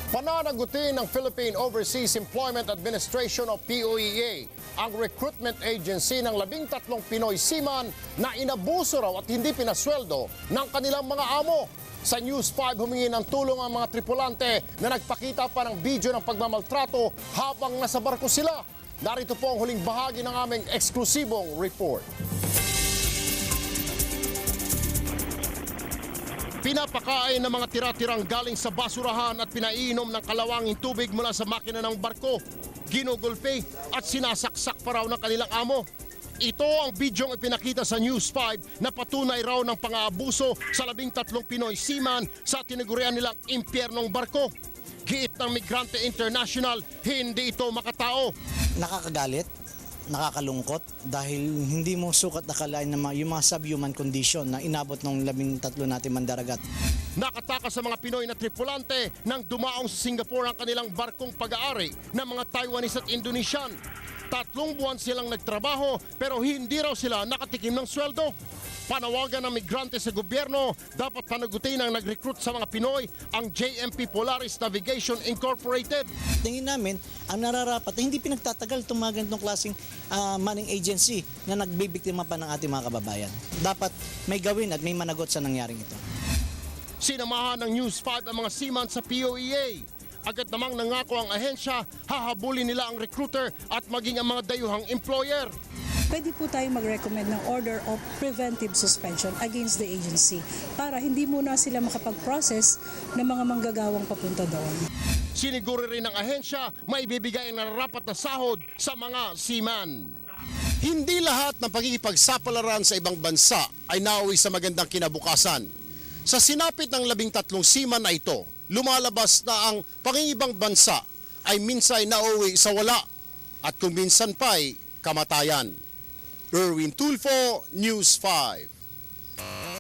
Pananagutin ng Philippine Overseas Employment Administration o POEA ang recruitment agency ng 13 Pinoy seaman na inabuso raw at hindi pinasweldo ng kanilang mga amo. Sa News 5 humingi ng tulong ang mga tripulante na nagpakita pa ng video ng pagmamaltrato habang nasa barko sila. Narito po ang huling bahagi ng aming eksklusibong report. Pinapakain ng mga tira-tirang galing sa basurahan at pinainom ng kalawanging tubig mula sa makina ng barko. Ginugulpe at sinasaksak pa raw ng kanilang amo. Ito ang bidyong ipinakita sa News 5 na patunay raw ng pang-aabuso sa 13 Pinoy seaman sa tinagurian nilang impyernong barko. Giit ng Migrante International, hindi ito makatao. Nakakagalit, nakakalungkot dahil hindi mo sukat nakalain na yung mga subhuman condition na inabot ng 13 natin mandaragat. Nakatakas sa mga Pinoy na tripulante nang dumaong sa Singapore ang kanilang barkong pag-aari ng mga Taiwanese at Indonesian. 3 buwan silang nagtrabaho pero hindi raw sila nakatikim ng sweldo. Panawagan ng migrante sa gobyerno, dapat panagutin ang nag-recruit sa mga Pinoy ang JMP Polaris Navigation Incorporated. Tingin namin, ang nararapat na hindi pinagtatagal itong mga ganitong klaseng manning agency na nagbibiktima pa ng ating mga kababayan. Dapat may gawin at may managot sa nangyaring ito. Sinamahan ng News 5 ang mga seaman sa POEA. Agad namang nangako ang ahensya, hahabulin nila ang recruiter at maging ang mga dayuhang employer. Pwede po tayo mag-recommend ng order of preventive suspension against the agency para hindi muna sila makapag-process ng mga manggagawang papunta doon. Siniguro rin ng ahensya maibibigay ang nararapat na sahod sa mga seaman. Hindi lahat ng pagigipagsapalaran sa ibang bansa ay nauwi sa magandang kinabukasan. Sa sinapit ng 13 seaman na ito, lumalabas na ang pangingibang bansa ay minsan nauwi sa wala at kung minsan pa'y kamatayan. Erwin Tulfo, News 5.